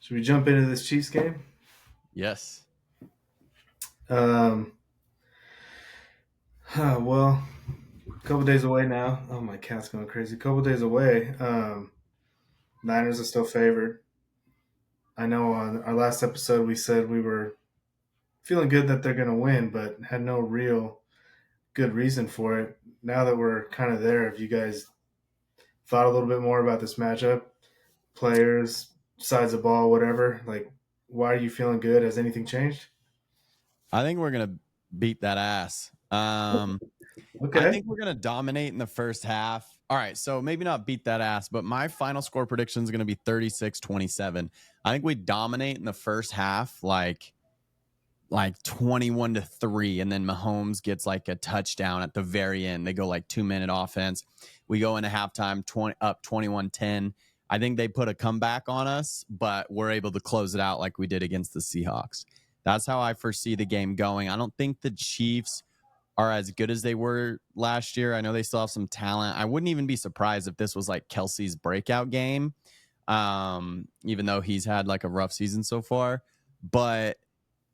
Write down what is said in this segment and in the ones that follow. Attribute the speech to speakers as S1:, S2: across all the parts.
S1: Should we jump into this Chiefs game?
S2: Yes.
S1: Um, well, a couple days away now. Oh, my cat's going crazy. A couple days away. Niners are still favored. I know on our last episode we said we were feeling good that they're going to win, but had no real good reason for it. Now that we're kind of there, have you guys thought a little bit more about this matchup? Players, sides of ball, whatever. Like, why are you feeling good? Has anything changed?
S2: I think we're going to beat that ass. I
S1: Okay.
S2: think we're going to dominate in the first half. All right. So maybe not beat that ass, but my final score prediction is going to be 36-27. I think we dominate in the first half, like 21-3. And then Mahomes gets like a touchdown at the very end. They go like 2-minute offense. We go into halftime up 21-10. I think they put a comeback on us, but we're able to close it out like we did against the Seahawks. That's how I foresee the game going. I don't think the Chiefs are as good as they were last year. I know they still have some talent. I wouldn't even be surprised if this was like Kelsey's breakout game, even though he's had like a rough season so far. But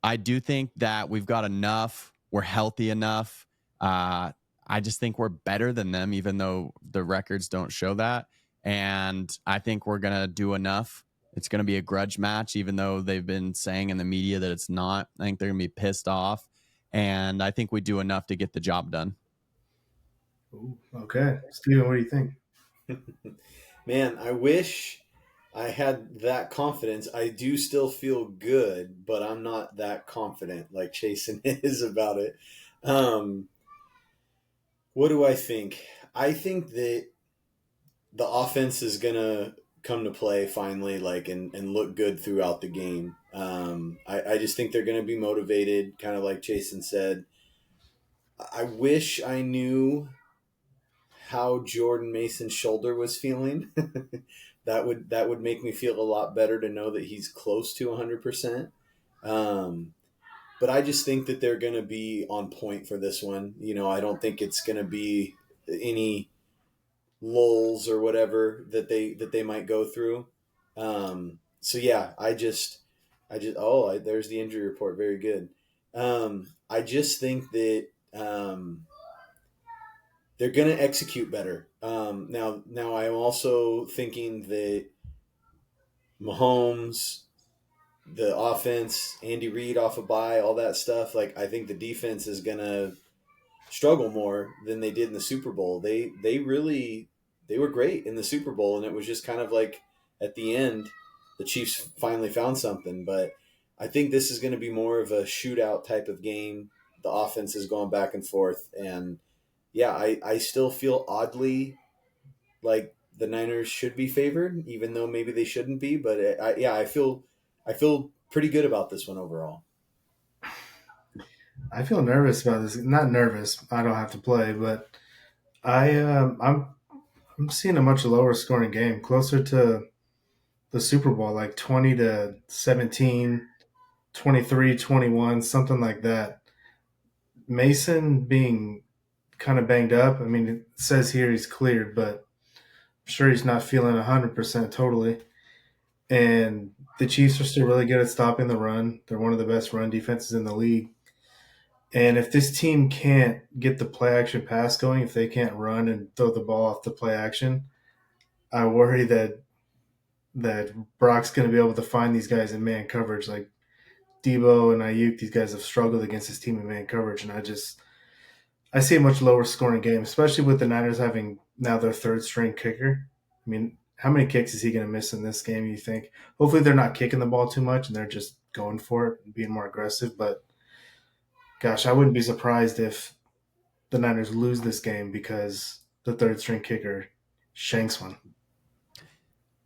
S2: I do think that we've got enough. We're healthy enough. I just think we're better than them, even though the records don't show that. And I think we're going to do enough. It's going to be a grudge match, even though they've been saying in the media that it's not. I think they're going to be pissed off. And I think we do enough to get the job done.
S1: Ooh, okay. Steven, what do you think?
S3: Man, I wish I had that confidence. I do still feel good, but I'm not that confident like Chasen is about it. Um, what do I think? I think that the offense is gonna come to play finally, like and look good throughout the game. I just think they're gonna be motivated, kind of like Jason said. I wish I knew how Jordan Mason's shoulder was feeling. That would make me feel a lot better to know that he's close to 100%. Um, but I just think that they're going to be on point for this one. I don't think it's going to be any lulls or whatever that they might go through. So yeah, there's the injury report. Very good. I just think that they're going to execute better. Now I'm also thinking that Mahomes, the offense, Andy Reid off a bye, all that stuff. Like I think the defense is going to struggle more than they did in the Super Bowl. They were great in the Super Bowl, and it was just kind of like at the end, the Chiefs finally found something. But I think this is going to be more of a shootout type of game. The offense is going back and forth, and yeah, I still feel oddly like the Niners should be favored, even though maybe they shouldn't be. But I feel pretty good about this one overall.
S1: I feel nervous about this. Not nervous. I don't have to play, but I'm seeing a much lower scoring game, closer to the Super Bowl, like 20-17, 23-21, something like that. Mason being kind of banged up. I mean, it says here he's cleared, but I'm sure he's not feeling 100% totally. And the Chiefs are still really good at stopping the run. They're one of the best run defenses in the league. And if this team can't get the play action pass going, if they can't run and throw the ball off the play action, I worry that Brock's going to be able to find these guys in man coverage. Like Debo and Ayuk, these guys have struggled against his team in man coverage, and I see a much lower scoring game, especially with the Niners having now their third string kicker. I mean, how many kicks is he going to miss in this game? You think? Hopefully, they're not kicking the ball too much and they're just going for it and being more aggressive. But gosh, I wouldn't be surprised if the Niners lose this game because the third string kicker shanks one.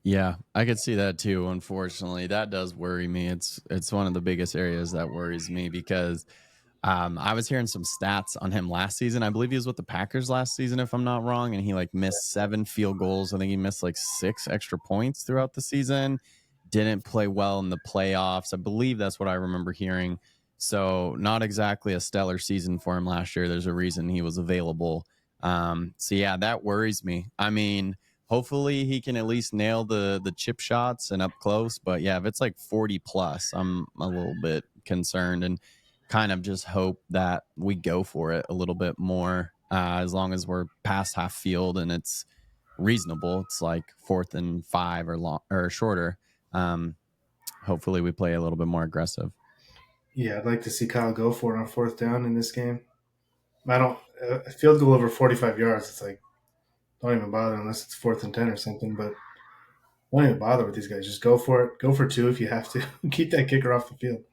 S2: Yeah, I could see that too. Unfortunately, that does worry me. It's one of the biggest areas that worries me because I was hearing some stats on him last season. I believe he was with the Packers last season, if I'm not wrong, and he like missed 7 field goals. I think he missed like 6 extra points throughout the season. Didn't play well in the playoffs. I believe that's what I remember hearing. So not exactly a stellar season for him last year. There's a reason he was available. So yeah, that worries me. I mean, hopefully he can at least nail the chip shots and up close. But yeah, if it's like 40 plus, I'm a little bit concerned and kind of just hope that we go for it a little bit more, as long as we're past half field and it's reasonable. It's like 4th and 5 or long or shorter. Um, Hopefully we play a little bit more aggressive.
S1: Yeah, I'd like to see Kyle go for it on 4th down in this game. I don't a field goal over 45 yards. It's like don't even bother unless it's 4th and 10 or something. But don't even bother with these guys. Just go for it. Go for two if you have to. Keep that kicker off the field.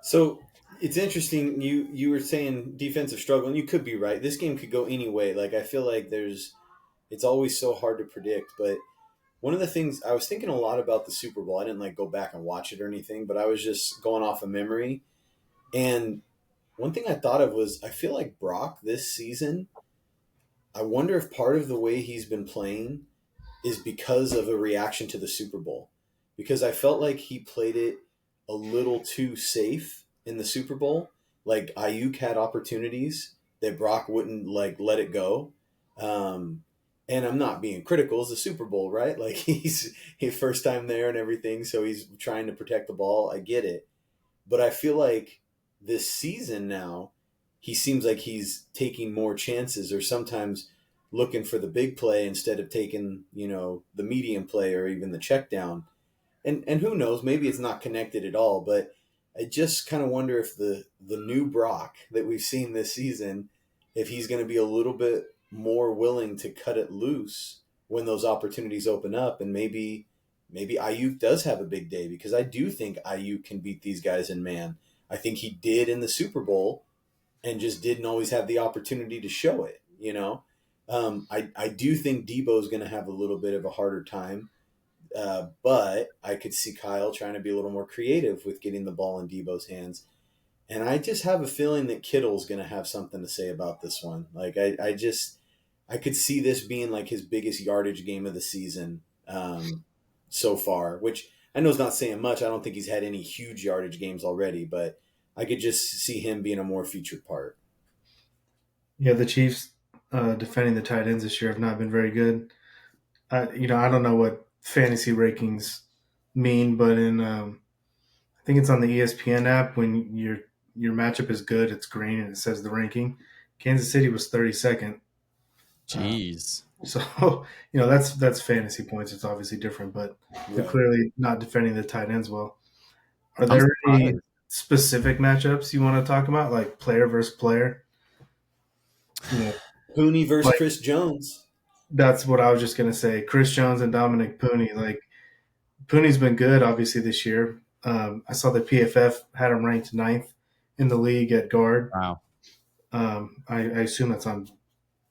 S3: So it's interesting. You were saying defensive struggle, and you could be right. This game could go any way. Like I feel like it's always so hard to predict. But one of the things I was thinking a lot about the Super Bowl. I didn't like go back and watch it or anything, but I was just going off of memory. And one thing I thought of was I feel like Brock this season. I wonder if part of the way he's been playing is because of a reaction to the Super Bowl. Because I felt like he played it a little too safe in the Super Bowl. Like Ayuk had opportunities that Brock wouldn't like let it go. And I'm not being critical. It's the Super Bowl, right? Like he's his first time there and everything, so he's trying to protect the ball. I get it, but I feel like this season now, he seems like he's taking more chances, or sometimes looking for the big play instead of taking the medium play or even the check down. And who knows, maybe it's not connected at all, but I just kind of wonder if the new Brock that we've seen this season, if he's going to be a little bit more willing to cut it loose when those opportunities open up, and maybe Ayuk does have a big day, because I do think Ayuk can beat these guys in man. I think he did in the Super Bowl and just didn't always have the opportunity to show it, I do think Debo's going to have a little bit of a harder time, but I could see Kyle trying to be a little more creative with getting the ball in Debo's hands. And I just have a feeling that Kittle's going to have something to say about this one. Like, I could see this being like his biggest yardage game of the season so far, which I know is not saying much. I don't think he's had any huge yardage games already, but I could just see him being a more featured part.
S1: Yeah, the Chiefs defending the tight ends this year have not been very good. I don't know what fantasy rankings mean, but I think it's on the ESPN app. When your matchup is good, it's green and it says the ranking. Kansas City was 32nd. Uh,
S2: Jeez.
S1: so that's fantasy points. It's obviously different, but they're
S3: Right.
S1: clearly not defending the tight ends well. Are
S2: I'm
S1: there any
S2: surprised.
S1: specific matchups you want to talk about, like player versus player? You know,
S3: Pooney versus
S1: like
S3: Chris Jones.
S1: that's what I was just gonna say. Chris Jones and Dominic Pooney. Like Pooney's been good, obviously this year. I saw that PFF had him ranked ninth in the league at guard.
S2: Wow.
S1: I assume that's on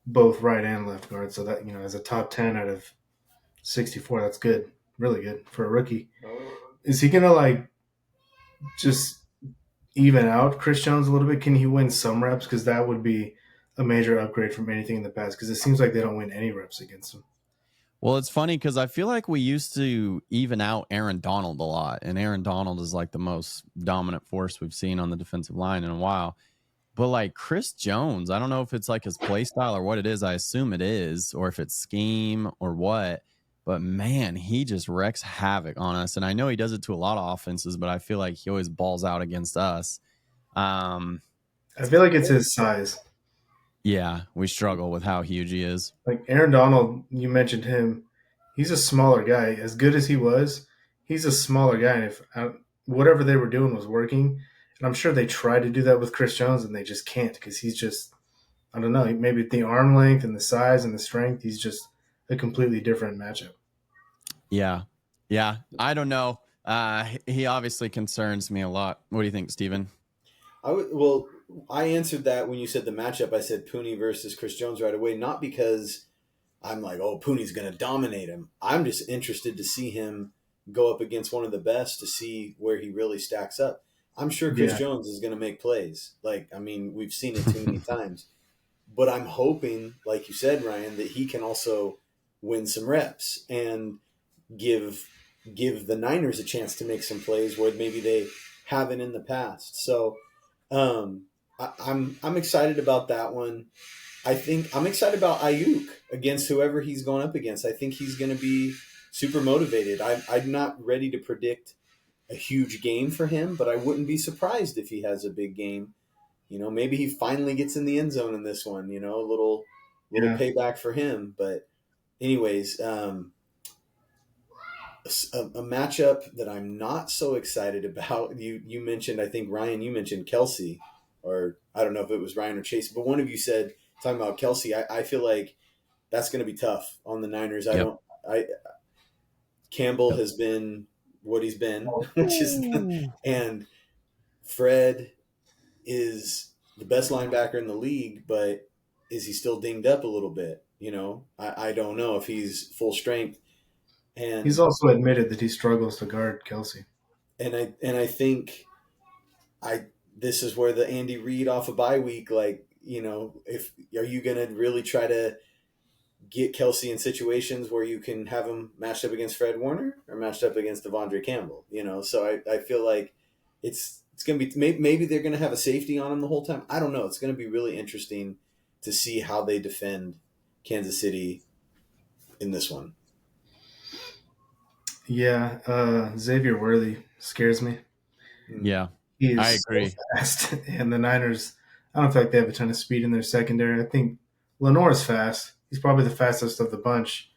S1: both right and left guard. So that as a top 10 out of 64, that's good, really good for a rookie. Is he gonna like just even out Chris Jones a little bit? Can he win some reps? Because that would be a major upgrade from anything in the past. Because it seems like they don't win any reps against him.
S2: Well, it's funny because I feel like we used to even out Aaron Donald a lot, and Aaron Donald is like the most dominant force we've seen on the defensive line in a while. But like Chris Jones, I don't know if it's like his play style or what it is. I assume it is, or if it's scheme or what. But man, he just wrecks havoc on us. And I know he does it to a lot of offenses, but I feel like he always balls out against us. Um,
S1: I feel like it's his size.
S2: yeah, we struggle with how huge he is.
S1: Like Aaron Donald, you mentioned him. He's a smaller guy. As good as he was, he's a smaller guy. And if whatever they were doing was working, and I'm sure they tried to do that with Chris Jones, and they just can't because he's just I don't know. Maybe the arm length and the size and the strength, he's just a completely different matchup.
S2: Yeah. Yeah. I don't know. He obviously concerns me a lot. What do you think, Steven?
S3: Well, I answered that when you said the matchup. I said Pooney versus Chris Jones right away, not because I'm like, oh, Pooney's going to dominate him. I'm just interested to see him go up against one of the best to see where he really stacks up. I'm sure Chris
S1: Yeah,
S3: Jones is going to make plays. Like, I mean, we've seen it too many times. But I'm hoping, like you said, Ryan, that he can also win some reps and give the Niners a chance to make some plays where maybe they haven't in the past. So I'm excited about that one. I think I'm excited about Ayuk against whoever he's going up against. I think he's going to be super motivated. I'm not ready to predict a huge game for him, but I wouldn't be surprised if he has a big game. Maybe he finally gets in the end zone in this one. A little
S1: Yeah,
S3: payback for him. But anyways, a matchup that I'm not so excited about. You mentioned, I think Ryan, you mentioned Kelsey, or I don't know if it was Ryan or Chase, but one of you said talking about Kelsey. I feel like that's going to be tough on the Niners. I
S2: Yep.
S3: don't. I Campbell
S2: Yep.
S3: has been what he's been, which is,
S2: Ooh.
S3: and Fred is the best linebacker in the league, but is he still dinged up a little bit? I don't know if he's full strength,
S1: he's
S3: and
S1: also admitted that he struggles to guard Kelsey.
S3: I think I this is where the Andy Reid off a bye week, like if are you going to really try to get Kelsey in situations where you can have him matched up against Fred Warner or matched up against Devondre Campbell? So I feel like it's going to be maybe they're going to have a safety on him the whole time. I don't know. It's going to be really interesting to see how they defend Kansas City in this one.
S1: Yeah, Xavier Worthy scares me.
S3: Hmm.
S2: Yeah,
S1: He
S2: I
S1: is so
S2: agree.
S1: fast, and the Niners. I don't feel like they have a ton of speed in their secondary. I think Lenore's fast. He's probably the fastest of the bunch,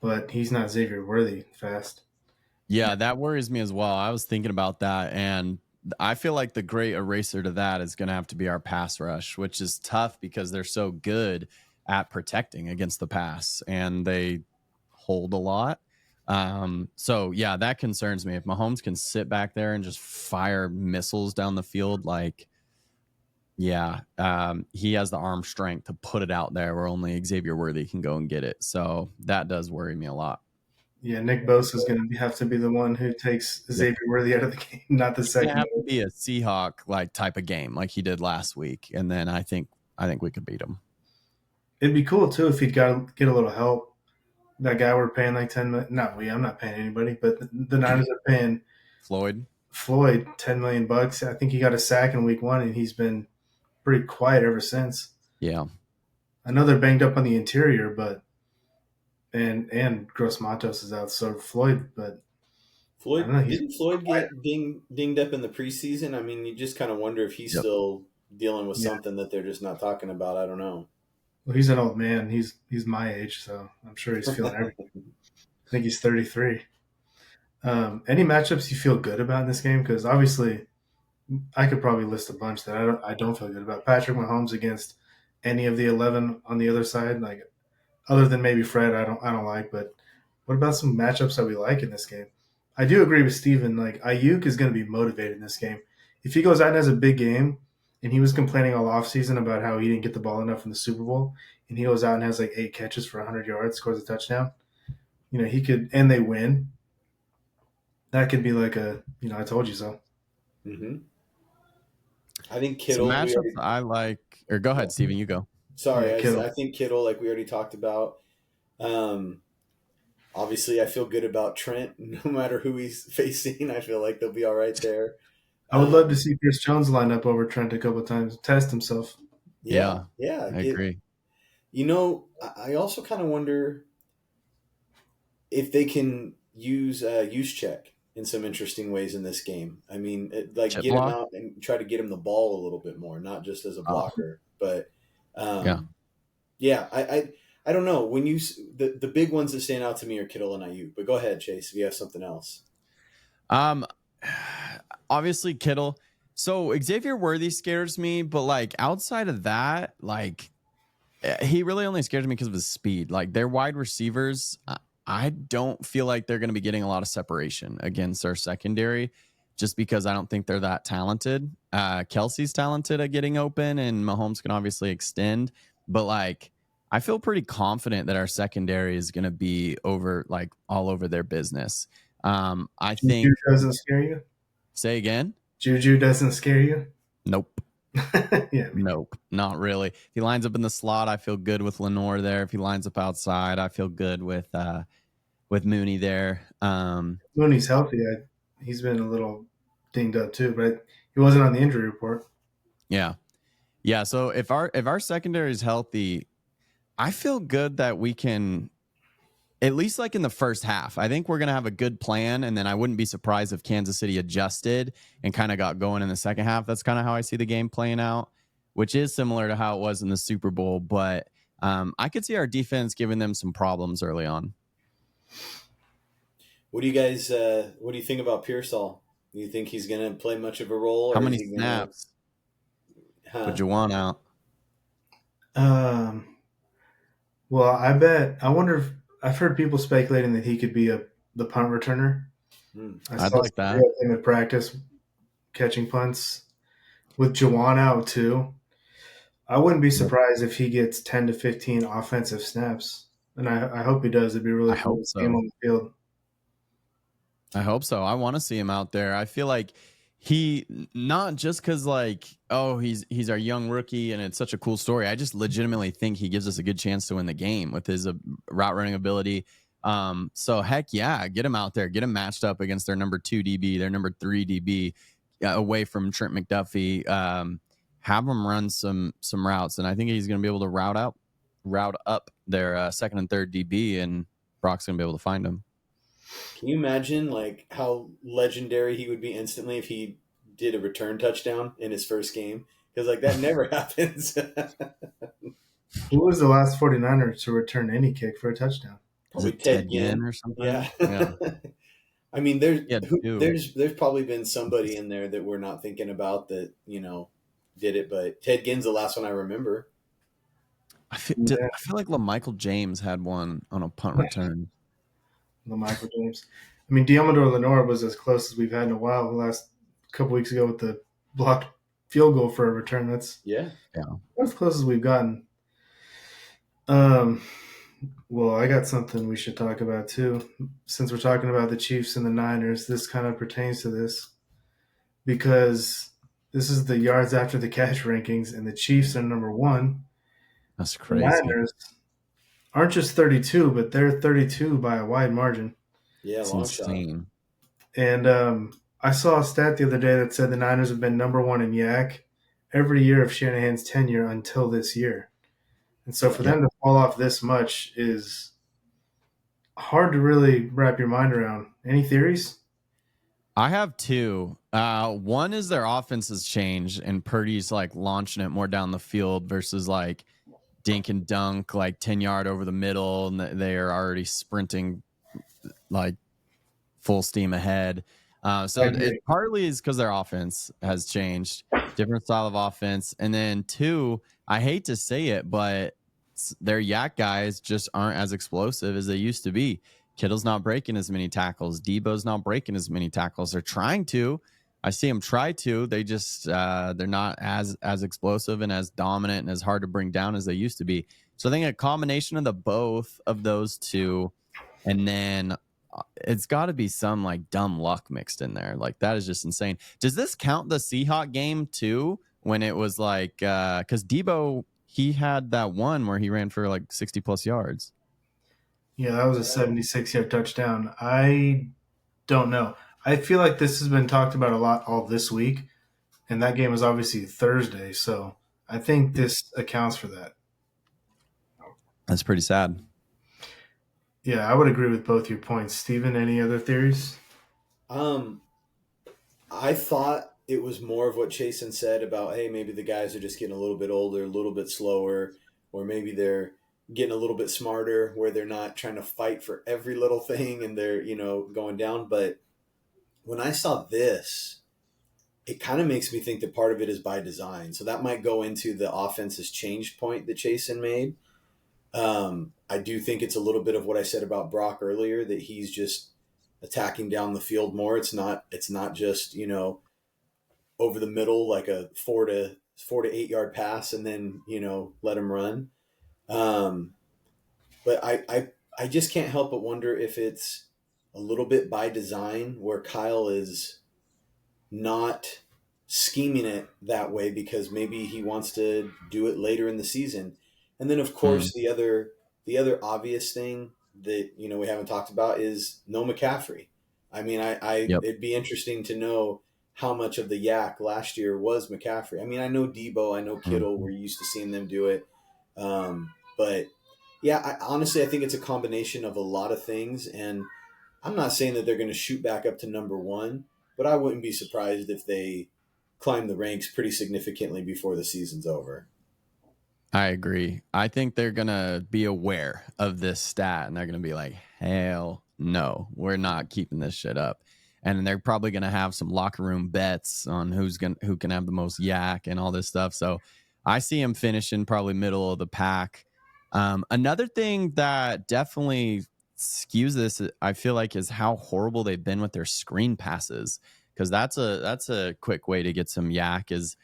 S1: but he's not Xavier Worthy fast.
S2: Yeah, that worries me as well. I was thinking about that, and I feel like the great eraser to that is going to have to be our pass rush, which is tough because they're so good at protecting against the pass and they hold a lot. So yeah, that concerns me. If Mahomes can sit back there and just fire missiles down the field, like, yeah, he has the arm strength to put it out there where only Xavier Worthy can go and get it. So that does worry me a lot.
S1: Yeah, Nick Bosa is going to have to be the one who takes
S2: Yep.
S1: Xavier Worthy out of the game, not the
S2: It's gonna have to
S1: secondary.
S2: be a Seahawk like type of game, like he did last week, and then I think we could beat him.
S1: It'd be cool too if he'd got get a little help. That guy we're paying like 10 million. Not we. I'm not paying anybody, but the Niners are paying
S2: Floyd,
S1: Floyd $10 million. I think he got a sack in week 1, and he's been pretty quiet ever since.
S2: yeah,
S1: I know they're banged up on the interior, but and Gross Matos is out, so Floyd. But I don't
S3: Floyd
S1: know. He's
S3: didn't Floyd
S1: quiet.
S3: get dinged up in the preseason? I mean, you just kind of wonder if he's
S2: yep,
S3: still dealing with
S1: Yeah.
S3: something that they're just not talking about. I don't know.
S1: Well, he's an old man. He's my age, so I'm sure he's feeling everything. I think he's 33. Any matchups you feel good about in this game? Because obviously, I could probably list a bunch that I don't feel good about. Patrick Mahomes against any of the 11 on the other side, like other than maybe Fred, I don't like. But what about some matchups that we like in this game? I do agree with Steven. Like Ayuk is going to be motivated in this game. If he goes out and has a big game, and he was complaining all offseason about how he didn't get the ball enough in the Super Bowl, and he goes out and has like 8 catches for 100 yards, scores a touchdown. He could, and they win. That could be like I told you so.
S3: Hmm. I think
S2: some
S3: Kittle. We
S2: matchups
S3: already.
S2: I like. Or go ahead, Steven, you go.
S3: Sorry,
S1: Yeah,
S3: I
S1: Kittle.
S3: think Kittle, like we already talked about. Um, Obviously, I feel good about Trent. No matter who he's facing, I feel like they'll be all right there.
S1: I would love to
S3: Um,
S1: see Chris Jones line up over Trent a couple of times, test himself.
S3: yeah,
S2: Yeah,
S3: yeah.
S2: I agree.
S3: I also kind of wonder if they can use check in some interesting ways in this game. I mean, like
S2: Chip
S3: get him
S2: block.
S3: out and try to get him the ball a little bit more, not just as a
S2: Oh,
S3: blocker. But
S2: yeah.
S3: um, yeah, I don't know when the big ones that stand out to me are Kittle and Ayuk. But go ahead, Chase, if you have something else.
S2: Um, obviously Kittle. So Xavier Worthy scares me, but like outside of that, like he really only scares me because of his speed. Like their wide receivers, I don't feel like they're going to be getting a lot of separation against our secondary, just because I don't think they're that talented. Kelsey's talented at getting open, and Mahomes can obviously extend, but like I feel pretty confident that our secondary is going to be over like all over their business. I
S1: Juju
S2: think.
S1: doesn't scare you.
S2: Say again.
S1: Juju doesn't scare you.
S2: Nope.
S1: Yeah, me too.
S2: Nope, not really. If he lines up in the slot, I feel good with Lenore there. If he lines up outside, I feel good with Mooney there.
S1: Mooney's healthy. He's been a little dinged up too, but he wasn't on the injury report.
S2: Yeah. Yeah, so if our secondary is healthy, I feel good that we can, at least like in the first half. I think we're going to have a good plan, and then I wouldn't be surprised if Kansas City adjusted and kind of got going in the second half. That's kind of how I see the game playing out, which is similar to how it was in the Super Bowl. But I could see our defense giving them some problems early on.
S3: What do you guys? What do you think about Pearsall? Do you think he's going to play much of a role,
S2: How
S3: or is
S2: many
S3: he going to?
S2: snaps would
S3: Huh?
S2: you want out?
S1: Um, well, I wonder if I've heard people speculating that he could be the punt returner.
S3: Hmm.
S1: I
S2: I'd
S1: saw
S2: like
S1: some
S2: that.
S1: video of him in practice catching punts with Jawan out too. I wouldn't be surprised if he gets 10 to 15 offensive snaps, and I hope he does. It'd be
S2: I
S1: really cool
S2: hope
S1: to see him
S2: so.
S1: on the field.
S2: I hope so. I want to see him out there. I feel like he, not just because like, oh, he's our young rookie and it's such a cool story. I just legitimately think he gives us a good chance to win the game with his route running ability. So heck yeah, get him out there, get him matched up against their number 2 DB, their number 3 DB, away from Trent McDuffie. Have him run some routes, and I think he's going to be able to route up their second and third DB, and Brock's going to be able to find him.
S3: Can you imagine like how legendary he would be instantly if he did a return touchdown in his first game? Because like that never happens.
S1: Who was the last 49er to return any kick for a touchdown?
S2: Is
S3: Probably
S2: it
S3: Ted
S2: Ted Ginn
S3: Ginn.
S2: or
S3: Yeah.
S2: something? Yeah.
S3: I mean, there's
S2: Yeah, two.
S3: there's probably been somebody in there that we're not thinking about that did it, but Ted Ginn's the last one I remember.
S1: Yeah,
S2: I feel like LaMichael James had one on a punt return.
S1: the Michael James. I mean, Diamador Lenore was as close as we've had in a while. The last couple weeks ago with the blocked field goal for a return. That's
S3: Yeah.
S2: Yeah.
S1: as close as we've gotten. Um, well, I got something we should talk about too. Since we're talking about the Chiefs and the Niners, this kind of pertains to this because this is the yards after the catch rankings, and the Chiefs are number one.
S2: That's
S1: The
S2: crazy.
S1: Niners aren't just 32, but they're 32 by a wide margin.
S3: Yeah,
S2: It's
S3: long shot.
S2: insane.
S1: And I saw a stat the other day that said the Niners have been number one in yak every year of Shanahan's tenure until this year. And so for
S3: Yeah.
S2: Yep.
S1: them to fall off this much is hard to really wrap your mind around. Any theories?
S2: I have two. One is their offense has changed, and Purdy's like launching it more down the field versus like dink and dunk, like 10-yard over the middle, and they are already sprinting like full steam ahead.
S1: I
S2: So it
S1: agree.
S2: partly is because their offense has changed, different style of offense, and then two, I hate to say it, but their yak guys just aren't as explosive as they used to be. Kittle's not breaking as many tackles. Debo's not breaking as many tackles. They're trying to. I see them try to. They just they're not as explosive and as dominant and as hard to bring down as they used to be. So I think a combination of the both of those two, and then it's got to be some like dumb luck mixed in there. Like that is just insane. Does this count the Seahawk game too? When it was like, because Debo, he had that one where he ran for like 60 plus yards.
S1: Yeah, that was a 76-yard touchdown. I don't know. I feel like this has been talked about a lot all this week, and that game was obviously Thursday, so I think this accounts for that.
S2: That's pretty sad.
S1: Yeah, I would agree with both your points. Steven, any other theories?
S3: Um, I thought it was more of what Chasen said about, hey, maybe the guys are just getting a little bit older, a little bit slower, or maybe they're getting a little bit smarter where they're not trying to fight for every little thing and they're, going down. But when I saw this, it kind of makes me think that part of it is by design. So that might go into the offense's change point that Chasen made. I do think it's a little bit of what I said about Brock earlier, that he's just attacking down the field more. It's not just, over the middle, like a 4 to 8 yard pass and then, let him run. Um, but I just can't help but wonder if it's a little bit by design where Kyle is not scheming it that way because maybe he wants to do it later in the season. And then of
S2: Mm,
S3: course the other obvious thing that we haven't talked about is no McCaffrey. I mean, I
S2: yep.
S3: it'd be interesting to know how much of the yak last year was McCaffrey. I mean, I know Debo, I know Kittle. We're used to seeing them do it, but yeah, honestly, I think it's a combination of a lot of things. And I'm not saying that they're going to shoot back up to number one, but I wouldn't be surprised if they climb the ranks pretty significantly before the season's over.
S2: I agree. I think they're going to be aware of this stat and they're going to be like, hell no, we're not keeping this shit up. And they're probably going to have some locker room bets on who can have the most yak and all this stuff. So I see him finishing probably middle of the pack. Another thing that definitely skews this, I feel like, is how horrible they've been with their screen passes. Because that's a quick way to get some yak. Is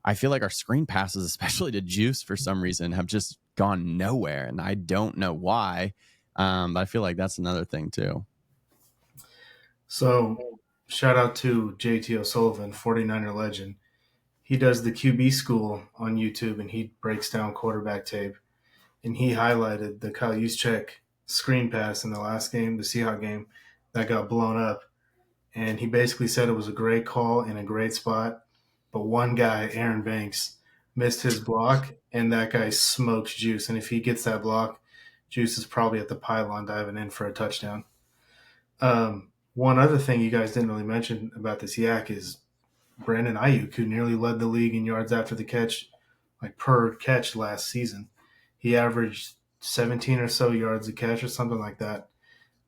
S2: I feel like our screen passes, especially to Juice, for some reason, have just gone nowhere, and I don't know why. But I feel like that's another thing too.
S1: So, shout out to JT O'Sullivan, 49er legend. He does the QB school on YouTube, and he breaks down quarterback tape. And he highlighted the Kyle Juszczyk screen pass in the last game, the Seahawks game, that got blown up. And he basically said it was a great call in a great spot. But one guy, Aaron Banks, missed his block, and that guy smokes Juice. And if he gets that block, Juice is probably at the pylon diving in for a touchdown. One other thing you guys didn't really mention about this yak is Brandon Ayuk, who nearly led the league in yards after the catch, like per catch last season. He averaged 17 or so yards a catch or something like that.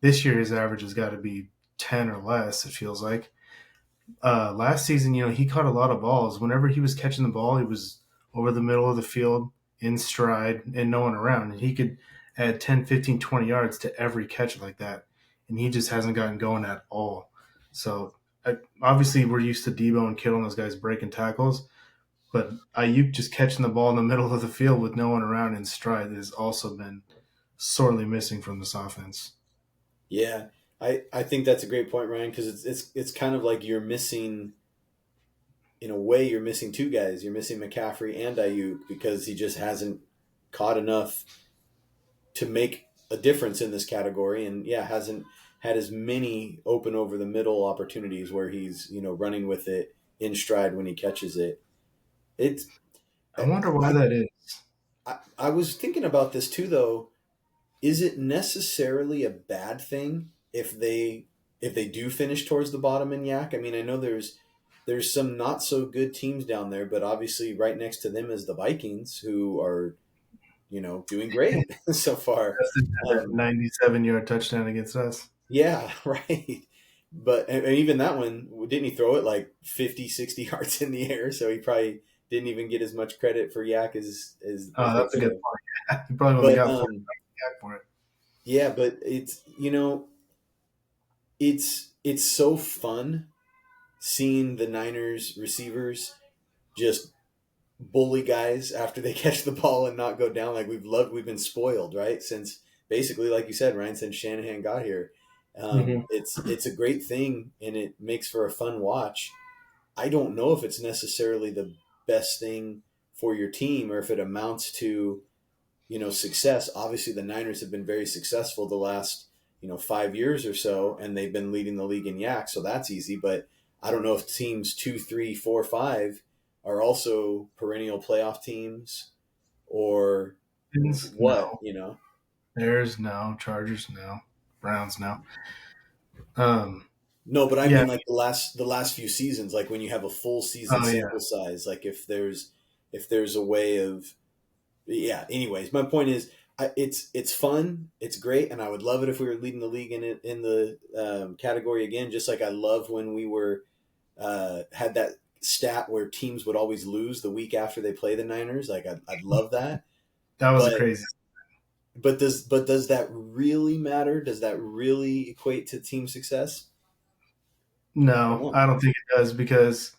S1: This year, his average has got to be 10 or less, it feels like. Last season, he caught a lot of balls. Whenever he was catching the ball, he was over the middle of the field in stride and no one around. And he could add 10, 15, 20 yards to every catch like that. And he just hasn't gotten going at all. So obviously we're used to Debo and Kittle and those guys breaking tackles. But Ayuk just catching the ball in the middle of the field with no one around in stride has also been sorely missing from this offense.
S3: Yeah, I think that's a great point, Ryan, because it's kind of like you're missing, in a way, you're missing two guys. You're missing McCaffrey and Ayuk because he just hasn't caught enough to make a difference in this category, and yeah, hasn't had as many open over the middle opportunities where he's running with it in stride when he catches it. It's
S1: I wonder why that is.
S3: I was thinking about this too, though. Is it necessarily a bad thing if they do finish towards the bottom in yak? I mean, I know there's some not so good teams down there, but obviously right next to them is the Vikings, who are doing great so far.
S1: That 97-yard touchdown against us.
S3: Yeah, right. But and even that one, didn't he throw it like 50, 60 yards in the air? So he probably didn't even get as much credit for yak as
S1: Oh,
S3: they
S1: that's a
S3: could
S1: good
S3: have.
S1: point. He probably only
S3: But
S1: got 40 for it.
S3: yeah, but it's so fun seeing the Niners receivers just bully guys after they catch the ball and not go down. Like we've been spoiled, right? Since basically, like you said, Ryan, since Shanahan got here. It's a great thing and it makes for a fun watch. I don't know if it's necessarily the best thing for your team or if it amounts to success. Obviously, the Niners have been very successful the last 5 years or so, and they've been leading the league in yak, so that's easy. But I don't know if teams 2, 3, 4, 5 are also perennial playoff teams or what.
S1: No. Bears, no. Chargers, no. Browns, no.
S3: No, but I
S1: Yeah.
S3: mean like the last few seasons, like when you have a full season
S1: Oh, yeah.
S3: sample size, like if there's a way of yeah. Anyways, my point is, it's fun, it's great, and I would love it if we were leading the league in the category again. Just like I love when we were had that stat where teams would always lose the week after they play the Niners. Like I'd love that,
S1: That was a
S3: but
S1: crazy.
S3: does that really matter? Does that really equate to team success? I don't
S1: No,
S3: know.
S1: I don't think it does because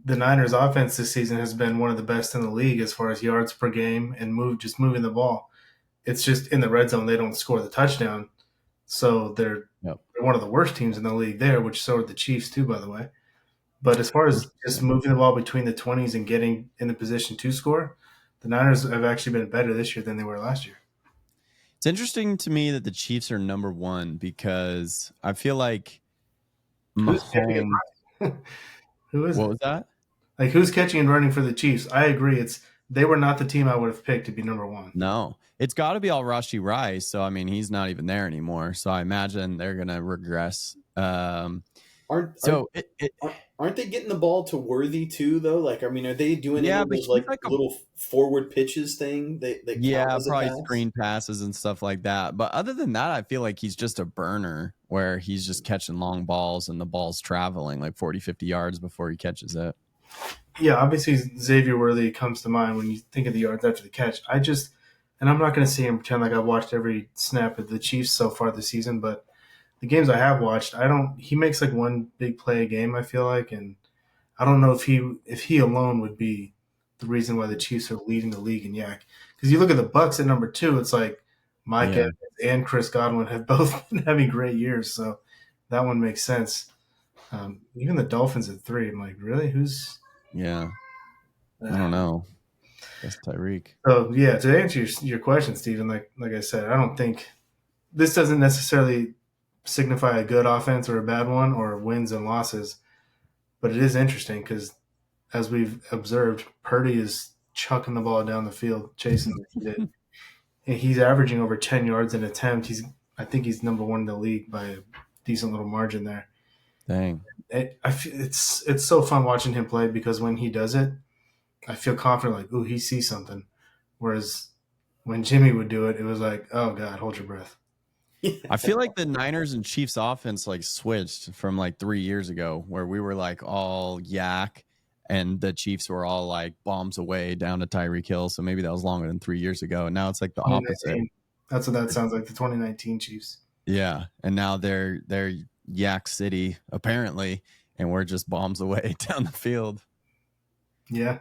S1: the Niners offense this season has been one of the best in the league as far as yards per game and moving the ball. It's just in the red zone they don't score the touchdown. So
S2: Yep.
S1: they're one of the worst teams in the league there, which so are the Chiefs too, by the way. But as far as just moving the ball between the 20s and getting in the position to score, the Niners have actually been better this year than they were last year.
S2: It's interesting to me that the Chiefs are number one because I feel like
S1: Who's picking
S2: Mahomes.
S1: it? Who is
S2: What
S1: it?
S2: was that?
S1: Like who's catching and running for the Chiefs? I agree. They were not the team I would have picked to be number one.
S2: No, it's got to be all Rushy Rice. So I mean, he's not even there anymore. So I imagine they're gonna regress.
S3: Aren't aren't
S2: So it
S3: aren't they getting the ball to Worthy too though? Like, I mean, are they doing any
S2: yeah,
S3: of
S2: but
S3: those
S2: he's
S3: like
S2: like a
S3: little forward pitches thing that count
S2: yeah,
S3: as a
S2: probably
S3: pass?
S2: screen passes and stuff like that. But other than that, I feel like he's just a burner where he's just catching long balls and the ball's traveling like 40, 50 yards before he catches it.
S1: Yeah, obviously Xavier Worthy comes to mind when you think of the yards after the catch. And I'm not going to sit here and pretend like I've watched every snap of the Chiefs so far this season, but the games I have watched, I don't. He makes like one big play a game. I feel like, and I don't know if he alone would be the reason why the Chiefs are leading the league in yak. Because you look at the Bucks at number two, it's like Mike
S2: Yeah,
S1: Evans and Chris Godwin have both been having great years, so that one makes sense. Even the Dolphins at three, I'm like, really? Who's?
S2: yeah. I
S1: Uh,
S2: don't know. Guess Tyreek.
S1: so yeah, to answer your question, Stephen, like I said, I don't think this doesn't necessarily signify a good offense or a bad one or wins and losses, but it is interesting because as we've observed, Purdy is chucking the ball down the field, chasing it. And he's averaging over 10 yards an attempt. I think he's number one in the league by a decent little margin there.
S2: Dang.
S1: It's so fun watching him play because when he does it, I feel confident like, ooh, he sees something. Whereas when Jimmy would do it, it was like, oh God, hold your breath.
S2: I feel like the Niners and Chiefs offense like switched from like 3 years ago where we were like all yak and the Chiefs were all like bombs away down to Tyreek Hill. So maybe that was longer than 3 years ago. And now it's like the opposite.
S1: 2019. That's what that sounds like. The 2019 Chiefs.
S2: Yeah. And now they're Yak City, apparently, and we're just bombs away down the field.
S1: Yeah,